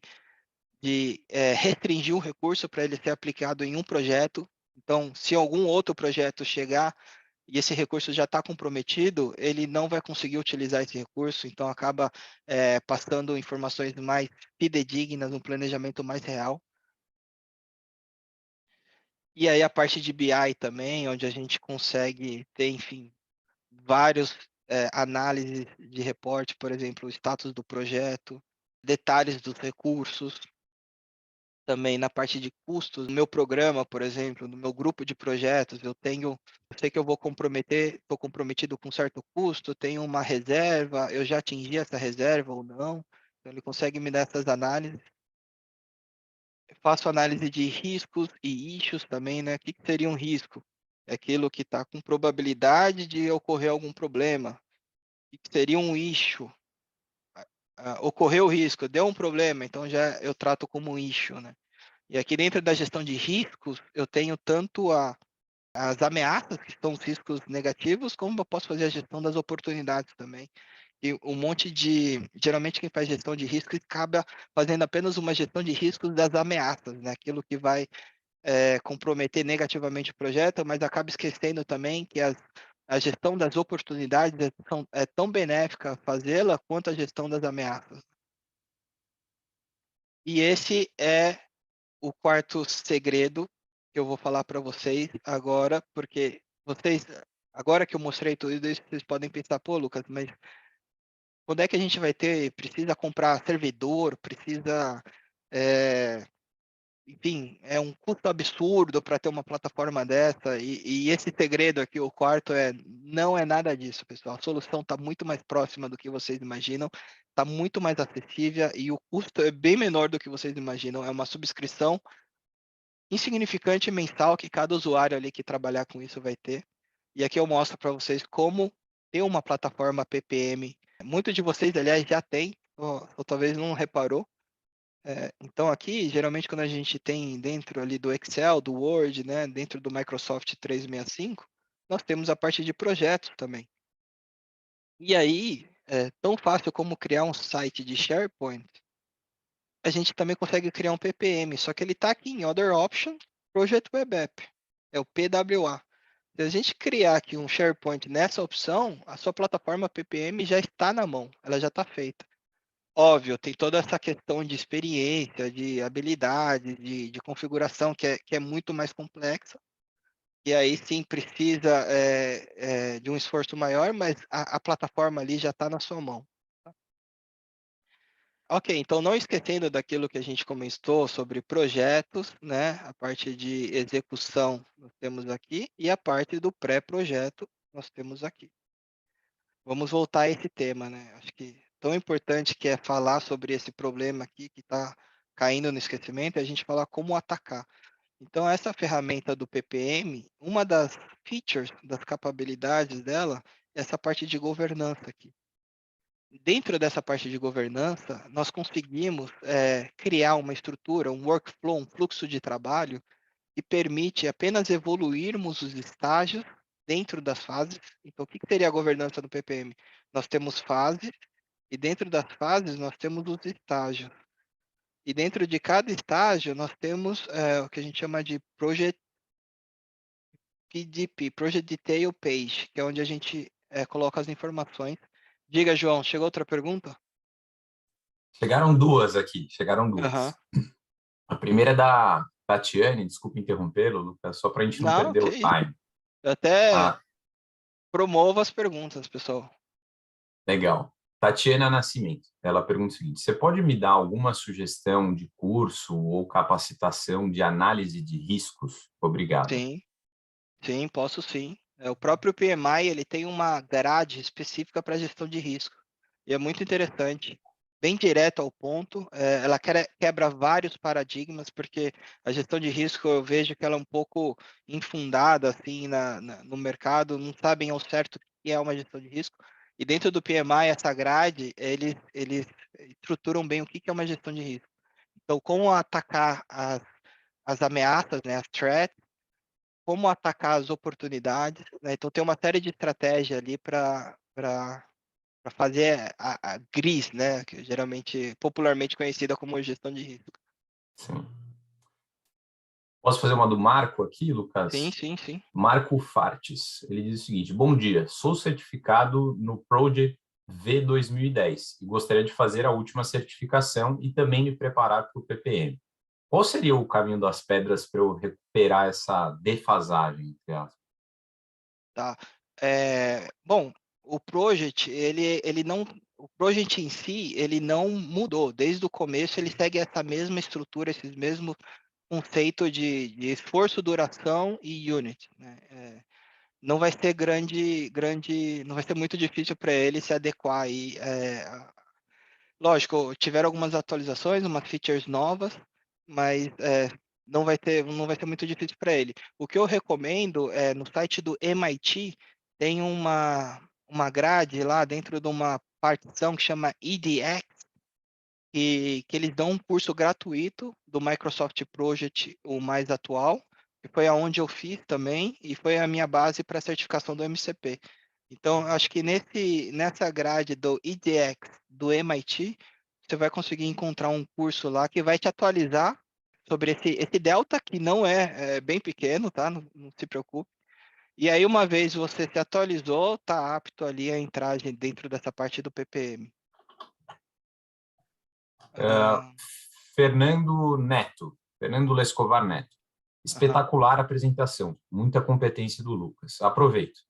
restringir um recurso para ele ser aplicado em um projeto. Então, se algum outro projeto chegar e esse recurso já está comprometido, ele não vai conseguir utilizar esse recurso, então acaba passando informações mais fidedignas, um planejamento mais real. E aí a parte de BI também, onde a gente consegue ter, enfim, vários análises de reporte, por exemplo, o status do projeto, detalhes dos recursos, também na parte de custos, no meu programa, por exemplo, no meu grupo de projetos, eu sei que eu vou comprometer, estou comprometido com certo custo, tenho uma reserva, eu já atingi essa reserva ou não, então ele consegue me dar essas análises. Eu faço análise de riscos e issues também, né? O que seria um risco? É aquilo que está com probabilidade de ocorrer algum problema. O que seria um issue? Ocorreu o risco, deu um problema, então já eu trato como um issue, né? E aqui dentro da gestão de riscos, eu tenho tanto as ameaças, que são os riscos negativos, como eu posso fazer a gestão das oportunidades também. E um monte de. Geralmente, quem faz gestão de riscos acaba fazendo apenas uma gestão de riscos das ameaças, né? Aquilo que vai comprometer negativamente o projeto, mas acaba esquecendo também que a gestão das oportunidades é tão benéfica fazê-la quanto a gestão das ameaças. E esse é o quarto segredo que eu vou falar para vocês agora, porque vocês, agora que eu mostrei tudo isso, vocês podem pensar, pô, Lucas, mas quando é que a gente vai ter? Precisa comprar servidor, precisa, é, enfim, é um custo absurdo para ter uma plataforma dessa. E esse segredo aqui, o quarto, não é nada disso, pessoal. A solução está muito mais próxima do que vocês imaginam, está muito mais acessível e o custo é bem menor do que vocês imaginam. É uma subscrição insignificante mensal que cada usuário ali que trabalhar com isso vai ter. E aqui eu mostro para vocês como ter uma plataforma PPM. Muitos de vocês, aliás, já tem, ou talvez não reparou. Então aqui, geralmente quando a gente tem dentro ali do Excel, do Word, né, dentro do Microsoft 365, nós temos a parte de projetos também. E aí, é tão fácil como criar um site de SharePoint, a gente também consegue criar um PPM, só que ele está aqui em Other Options, Project Web App, é o PWA. Se a gente criar aqui um SharePoint nessa opção, a sua plataforma PPM já está na mão, ela já está feita. Óbvio, tem toda essa questão de experiência, de habilidade, de configuração, que é muito mais complexa, e aí sim precisa de um esforço maior, mas a plataforma ali já está na sua mão. Ok, então não esquecendo daquilo que a gente comentou sobre projetos, né? A parte de execução nós temos aqui e a parte do pré-projeto nós temos aqui. Vamos voltar a esse tema, né? Acho que tão importante que é falar sobre esse problema aqui que está caindo no esquecimento, é a gente falar como atacar. Então, essa ferramenta do PPM, uma das features, das capabilidades dela, é essa parte de governança aqui. Dentro dessa parte de governança, nós conseguimos criar uma estrutura, um workflow, um fluxo de trabalho que permite apenas evoluirmos os estágios dentro das fases. Então, o que seria a governança do PPM? Nós temos fases e dentro das fases nós temos os estágios. E dentro de cada estágio nós temos o que a gente chama de Project PDP, Project Detail Page, que é onde a gente coloca as informações. Diga, João, chegou outra pergunta?
Chegaram duas aqui, chegaram
Aham.
duas. A primeira é da Tatiane, desculpa interrompê-lo, Lucas, só para a gente não
Não,
perder
que
o
isso.
time.
Eu até
Ah,
promovo as perguntas, pessoal.
legal. Tatiana Nascimento, ela pergunta o seguinte: você pode me dar alguma sugestão de curso ou capacitação de análise de riscos? Obrigado.
Sim, sim, posso sim. O próprio PMI, ele tem uma grade específica para gestão de risco. E é muito interessante. Bem direto ao ponto, ela quebra vários paradigmas, porque a gestão de risco eu vejo que ela é um pouco infundada assim no mercado, não sabem ao certo o que é uma gestão de risco. E dentro do PMI, essa grade, eles estruturam bem o que é uma gestão de risco. Então, como atacar as ameaças, né, as threats, como atacar as oportunidades, né? Então, tem uma série de estratégias ali para fazer a GRIS, né? Que geralmente, popularmente conhecida como gestão de risco.
Sim. Posso fazer uma do Marco aqui,
Sim,
Lucas?
sim, sim.
Marco Fartes. Ele diz o seguinte: bom dia, sou certificado no Project V 2010 e gostaria de fazer a última certificação e também me preparar para o PPM. Qual seria o caminho das pedras para eu recuperar essa defasagem, entre aspas?
Tá. Bom, o Project, ele não, o Project em si, ele não mudou. Desde o começo, ele segue essa mesma estrutura, esses mesmos conceitos de esforço, duração e unit, né? Não vai ser não vai ser muito difícil para ele se adequar aí. Lógico, tiveram algumas atualizações, umas features novas, mas não vai ser muito difícil para ele. O que eu recomendo é no site do MIT tem uma grade lá dentro de uma partição que chama EDX, que eles dão um curso gratuito do Microsoft Project, o mais atual, que foi aonde eu fiz também, e foi a minha base para a certificação do MCP. Então, acho que nessa grade do EDX do MIT, você vai conseguir encontrar um curso lá que vai te atualizar sobre esse delta, que não é bem pequeno, tá? Não se preocupe. E aí, uma vez você se atualizou, tá apto ali a entrar dentro dessa parte do PPM. Ah,
Fernando Lescovar Neto.
aham.
Espetacular apresentação, muita competência do Lucas. Aproveito.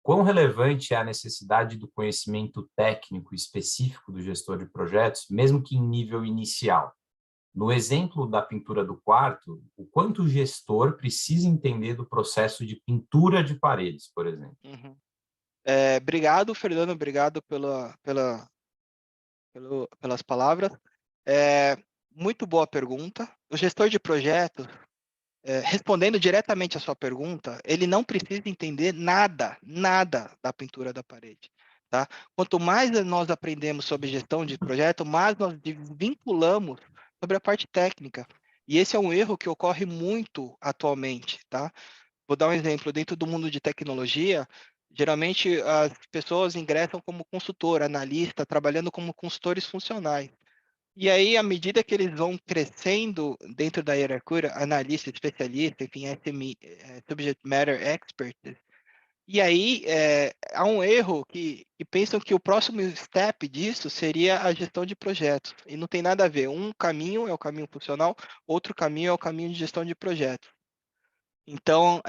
Quão relevante é a necessidade do conhecimento técnico específico do gestor de projetos, mesmo que em nível inicial? No exemplo da pintura do quarto, o quanto o gestor precisa entender do processo de pintura de paredes, por exemplo?
Uhum. Obrigado, Fernando, obrigado pelas palavras. É, muito boa pergunta. O gestor de projetos, respondendo diretamente a sua pergunta, ele não precisa entender nada da pintura da parede. Tá? Quanto mais nós aprendemos sobre gestão de projeto, mais nós vinculamos sobre a parte técnica. E esse é um erro que ocorre muito atualmente, tá? Vou dar um exemplo. Dentro do mundo de tecnologia, geralmente as pessoas ingressam como consultor, analista, trabalhando como consultores funcionais. E aí, à medida que eles vão crescendo dentro da hierarquia, analista, especialista, enfim, SME, Subject Matter Expert, e aí há um erro que pensam que o próximo step disso seria a gestão de projetos. E não tem nada a ver. Um caminho é o caminho funcional, outro caminho é o caminho de gestão de projetos. Então,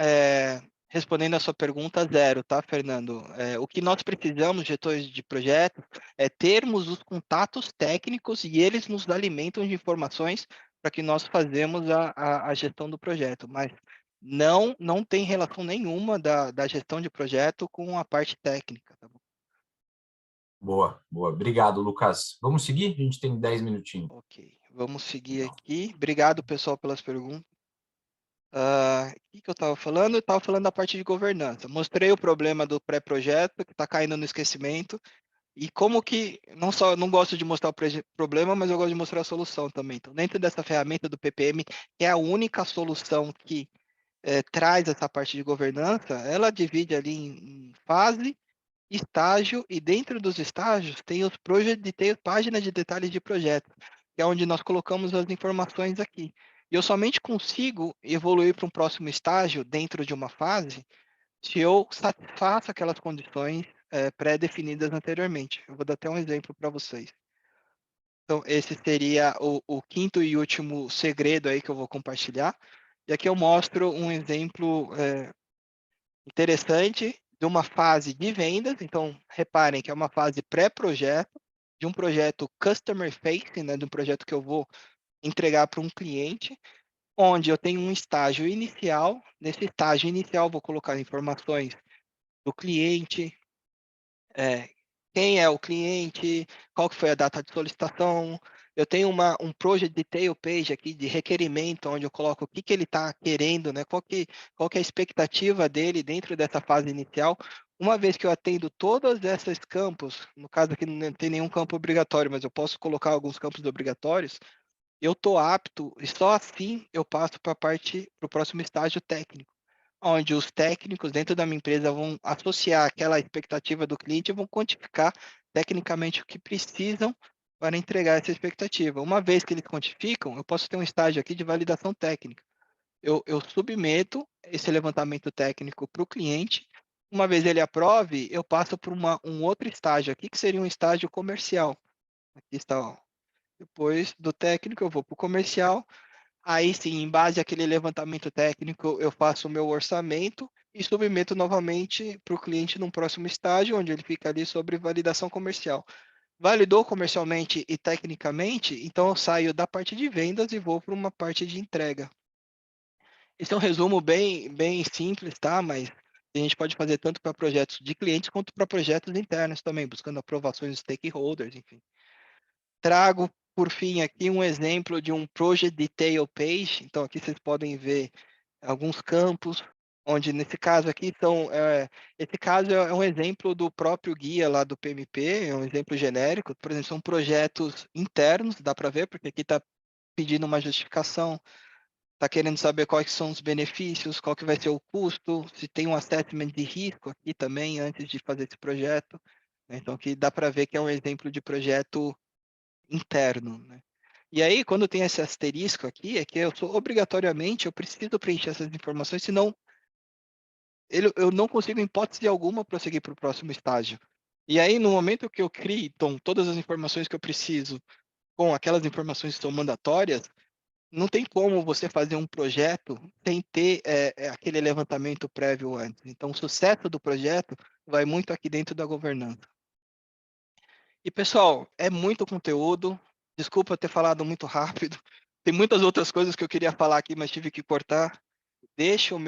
respondendo a sua pergunta, zero, tá, Fernando? O que nós precisamos, gestores de projetos, é termos os contatos técnicos e eles nos alimentam de informações para que nós fazemos a gestão do projeto, mas não tem relação nenhuma da gestão de projeto com a parte técnica, tá bom?
Boa, boa. Obrigado, Lucas. Vamos seguir? A gente tem 10 minutinhos.
Ok, vamos seguir aqui. Obrigado, pessoal, pelas perguntas. O que eu estava falando? Eu estava falando da parte de governança. Mostrei o problema do pré-projeto, que está caindo no esquecimento, e como que, não só não gosto de mostrar o problema, mas eu gosto de mostrar a solução também. Então, dentro dessa ferramenta do PPM, que é a única solução que traz essa parte de governança, ela divide ali em fase, estágio, e dentro dos estágios tem os project details, páginas de detalhes de projeto, que é onde nós colocamos as informações aqui. E eu somente consigo evoluir para um próximo estágio dentro de uma fase se eu satisfaço aquelas condições pré-definidas anteriormente. Eu vou dar até um exemplo para vocês. Então, esse seria o quinto e último segredo aí que eu vou compartilhar. E aqui eu mostro um exemplo interessante de uma fase de vendas. Então, reparem que é uma fase pré-projeto, de um projeto customer facing, né, de um projeto que eu vou entregar para um cliente, onde eu tenho um estágio inicial. Nesse estágio inicial, vou colocar informações do cliente, é, quem é o cliente, qual que foi a data de solicitação. Eu tenho um project detail page aqui de requerimento, onde eu coloco o que ele está querendo, né? Qual que é a expectativa dele dentro dessa fase inicial. Uma vez que eu atendo todos esses campos, no caso aqui não tem nenhum campo obrigatório, mas eu posso colocar alguns campos obrigatórios, eu estou apto, e só assim eu passo para para o próximo estágio técnico, onde os técnicos dentro da minha empresa vão associar aquela expectativa do cliente e vão quantificar tecnicamente o que precisam para entregar essa expectativa. Uma vez que eles quantificam, eu posso ter um estágio aqui de validação técnica. Eu submeto esse levantamento técnico para o cliente. Uma vez ele aprove, eu passo para um outro estágio aqui, que seria um estágio comercial. Aqui está, ó. Depois do técnico, eu vou para o comercial. Aí sim, em base àquele levantamento técnico, eu faço o meu orçamento e submeto novamente para o cliente num próximo estágio, onde ele fica ali sobre validação comercial. Validou comercialmente e tecnicamente, então eu saio da parte de vendas e vou para uma parte de entrega. Esse é um resumo bem simples, tá? Mas a gente pode fazer tanto para projetos de clientes quanto para projetos internos também, buscando aprovações dos stakeholders, enfim. Trago, por fim, aqui um exemplo de um Project Detail Page. Então, aqui vocês podem ver alguns campos, onde nesse caso aqui esse caso é um exemplo do próprio guia lá do PMP, é um exemplo genérico. Por exemplo, são projetos internos, dá para ver, porque aqui está pedindo uma justificação, está querendo saber quais são os benefícios, qual que vai ser o custo, se tem um assessment de risco aqui também, antes de fazer esse projeto, né? Então, aqui dá para ver que é um exemplo de projeto interno, né? E aí, quando tem esse asterisco aqui, é que eu preciso preencher essas informações, senão eu não consigo, em hipótese alguma, prosseguir para o próximo estágio. E aí, no momento que eu crio, então, todas as informações que eu preciso com aquelas informações que são mandatórias, não tem como você fazer um projeto sem ter aquele levantamento prévio antes. Então, o sucesso do projeto vai muito aqui dentro da governança. E, pessoal, é muito conteúdo. Desculpa ter falado muito rápido. Tem muitas outras coisas que eu queria falar aqui, mas tive que cortar. Deixa os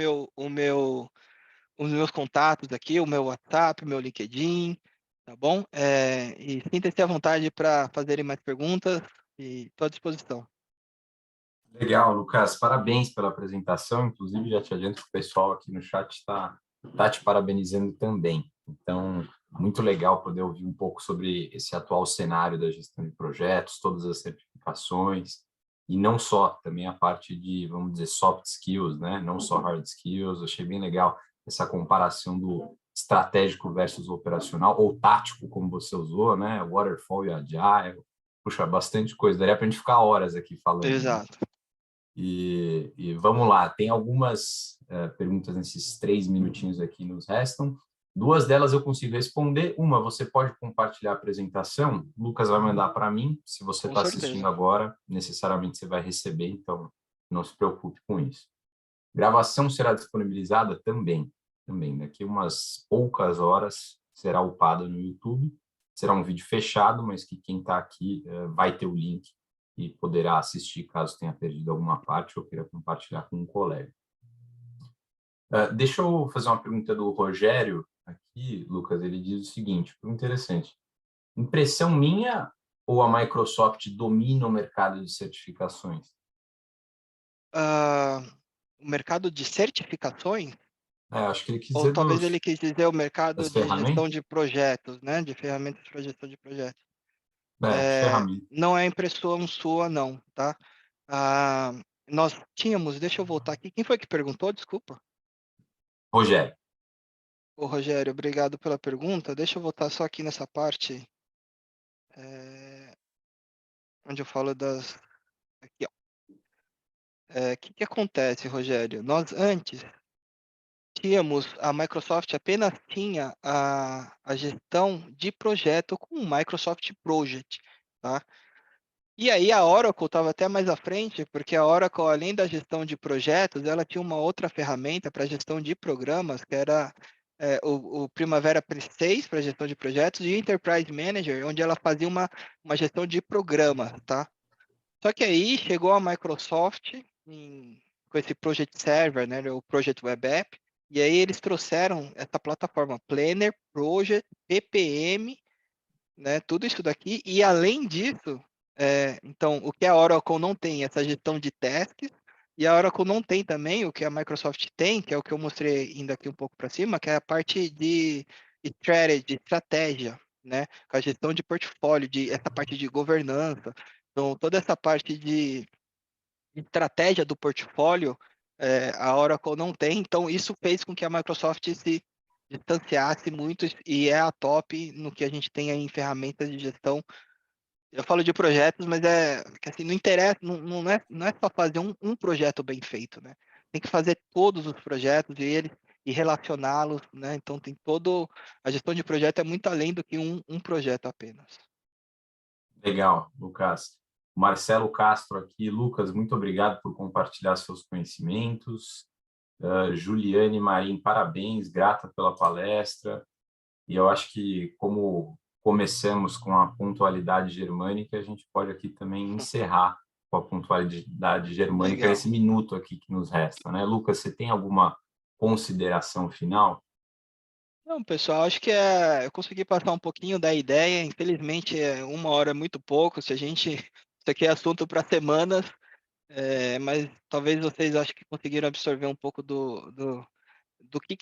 meus contatos aqui, o meu WhatsApp, o meu LinkedIn, tá bom? E sinta-se à vontade para fazerem mais perguntas e estou à disposição.
Legal, Lucas. Parabéns pela apresentação. Inclusive, já te adianto que o pessoal aqui no chat está te parabenizando também. Então, muito legal poder ouvir um pouco sobre esse atual cenário da gestão de projetos, todas as certificações, e não só, também a parte de, vamos dizer, soft skills, né? Não só hard skills. Achei bem legal essa comparação do estratégico versus operacional, ou tático, como você usou, né? Waterfall e Agile. Puxa, bastante coisa. Daria para a gente ficar horas aqui falando, né?
Exato.
E vamos lá, tem algumas perguntas nesses 3 minutinhos aqui nos restam. Duas delas eu consigo responder. Uma, você pode compartilhar a apresentação. O Lucas vai mandar para mim. Se você
Com
está assistindo
certeza.
agora, necessariamente você vai receber, então não se preocupe com isso. Gravação será disponibilizada também. também. Daqui umas poucas horas será upado no YouTube. Será um vídeo fechado, mas que quem está aqui vai ter o link e poderá assistir caso tenha perdido alguma parte ou queira compartilhar com um colega. Deixa eu fazer uma pergunta do Rogério aqui, Lucas. Ele diz o seguinte, interessante. Impressão minha ou a Microsoft domina o mercado de certificações?
O mercado de certificações,
Acho que ele quis
ou
dizer
talvez ele quis dizer o mercado
das
de gestão
ferramentas.
de projetos, né? De ferramentas para gestão de projetos.
De ferramentas.
Não é impressão sua, não, tá? Ah, nós tínhamos, deixa eu voltar aqui. Quem foi que perguntou? Desculpa.
Rogério.
Ô, Rogério, obrigado pela pergunta. Deixa eu voltar só aqui nessa parte, onde eu falo das. Aqui, ó. O que acontece, Rogério? Nós antes tínhamos, a Microsoft apenas tinha a gestão de projeto com o Microsoft Project, tá? E aí a Oracle estava até mais à frente, porque a Oracle, além da gestão de projetos, ela tinha uma outra ferramenta para gestão de programas, que era o Primavera P6 para gestão de projetos e Enterprise Manager, onde ela fazia uma gestão de programas, tá? Só que aí chegou a Microsoft com esse Project Server, né, o Project Web App, e aí eles trouxeram essa plataforma Planner, Project, PPM, né, tudo isso daqui, e além disso, então, o que a Oracle não tem, essa gestão de tasks, e a Oracle não tem também o que a Microsoft tem, que é o que eu mostrei ainda aqui um pouco para cima, que é a parte de strategy, de estratégia, né, com a gestão de portfólio, essa parte de governança. Então, toda essa parte de estratégia do portfólio, a Oracle não tem, então isso fez com que a Microsoft se distanciasse muito e é a top no que a gente tem aí em ferramentas de gestão. Eu falo de projetos, mas que assim, não interessa, não é só fazer um projeto bem feito, né? Tem que fazer todos os projetos e relacioná-los, né? Então tem a gestão de projeto é muito além do que um projeto apenas.
Legal, Lucas. Marcelo Castro aqui. Lucas, muito obrigado por compartilhar seus conhecimentos. Juliane Marim, parabéns, grata pela palestra. E eu acho que, como começamos com a pontualidade germânica, a gente pode aqui também encerrar com a pontualidade germânica
Legal.
esse minuto aqui que nos resta, né? Lucas, você tem alguma consideração final?
Não, pessoal, acho que eu consegui passar um pouquinho da ideia. Infelizmente, 1 hora é muito pouco. Isso aqui é assunto para semanas, mas talvez vocês acho que conseguiram absorver um pouco do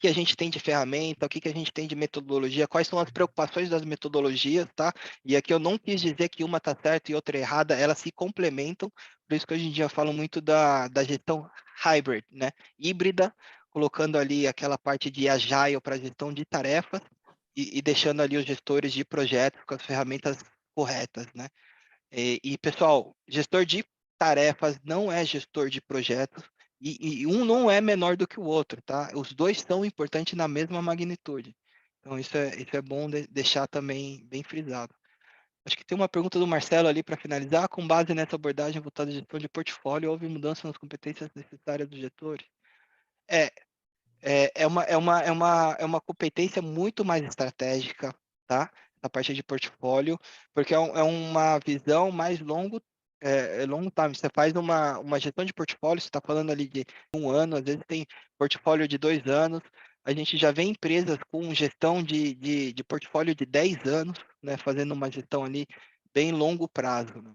que a gente tem de ferramenta, o que a gente tem de metodologia, quais são as preocupações das metodologias, tá? E aqui eu não quis dizer que uma está certa e outra errada, elas se complementam, por isso que hoje em dia eu falo muito da gestão hybrid, né? Híbrida, colocando ali aquela parte de agile para gestão de tarefas e deixando ali os gestores de projetos com as ferramentas corretas, né? Pessoal, gestor de tarefas não é gestor de projetos, e um não é menor do que o outro, tá? Os dois são importantes na mesma magnitude. Então, isso é bom deixar também bem frisado. Acho que tem uma pergunta do Marcelo ali para finalizar. Com base nessa abordagem voltada à gestão de portfólio, houve mudança nas competências necessárias dos gestores? É, é uma competência muito mais estratégica, tá? Na parte de portfólio, porque é uma visão mais longo time. Você faz uma gestão de portfólio, você está falando ali de 1 ano, às vezes tem portfólio de 2 anos. A gente já vê empresas com gestão de portfólio de 10 anos, né? Fazendo uma gestão ali bem longo prazo, né?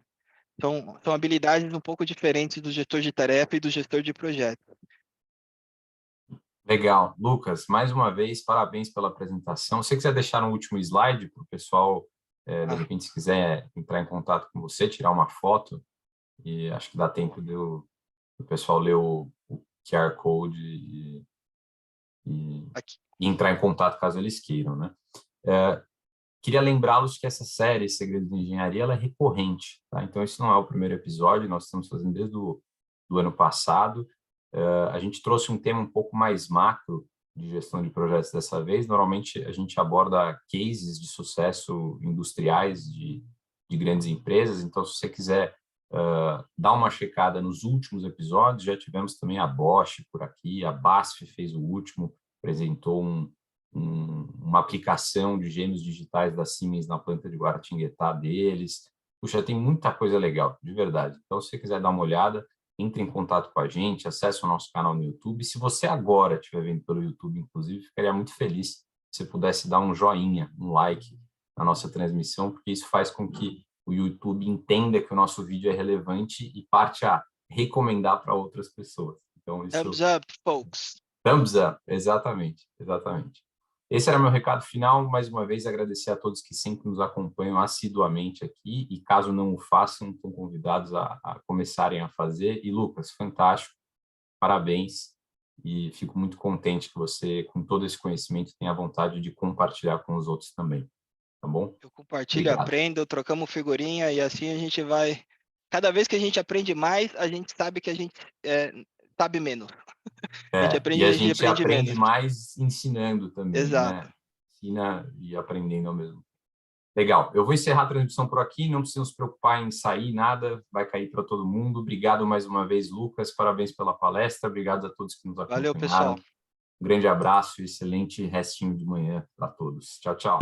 São habilidades um pouco diferentes do gestor de tarefa e do gestor de projeto.
Legal. Lucas, mais uma vez, parabéns pela apresentação. Se você quiser deixar um último slide para o pessoal, de
Ah,
repente, se quiser entrar em contato com você, tirar uma foto, e acho que dá tempo do pessoal ler o QR Code e
aqui.
entrar em contato caso eles queiram, né? Queria lembrá-los que essa série Segredos de Engenharia ela é recorrente, tá? Então esse não é o primeiro episódio, nós estamos fazendo desde do ano passado. A gente trouxe um tema um pouco mais macro de gestão de projetos dessa vez. Normalmente a gente aborda cases de sucesso industriais de grandes empresas. Então, se você quiser dar uma checada nos últimos episódios, já tivemos também a Bosch por aqui, a BASF fez o último, apresentou uma aplicação de gêmeos digitais da Siemens na planta de Guaratinguetá deles. Puxa, tem muita coisa legal, de verdade. Então, se você quiser dar uma olhada, entre em contato com a gente, acesse o nosso canal no YouTube. Se você agora estiver vendo pelo YouTube, inclusive, ficaria muito feliz se você pudesse dar um joinha, um like na nossa transmissão, porque isso faz com que o YouTube entenda que o nosso vídeo é relevante e parte a recomendar para outras pessoas. Então, isso...
Thumbs up, folks.
Thumbs up, exatamente, exatamente. Esse era meu recado final. Mais uma vez, agradecer a todos que sempre nos acompanham assiduamente aqui e, caso não o façam, estão convidados a começarem a fazer. E, Lucas, fantástico, parabéns. E fico muito contente que você, com todo esse conhecimento, tenha vontade de compartilhar com os outros também. Tá bom?
Eu compartilho,
Obrigado.
aprendo, trocamos figurinha e assim a gente vai... Cada vez que a gente aprende mais, a gente sabe que a gente sabe menos.
E a
A gente
gente
aprende
aprende
menos.
mais ensinando também,
Exato.
né? Ensina e aprendendo ao mesmo tempo. Legal. Eu vou encerrar a transmissão por aqui. Não precisam se preocupar em sair, nada. Vai cair para todo mundo. Obrigado mais uma vez, Lucas. Parabéns pela palestra. Obrigado a todos que nos
Valeu,
acompanharam.
pessoal.
Um grande abraço e excelente restinho de manhã para todos. Tchau, tchau.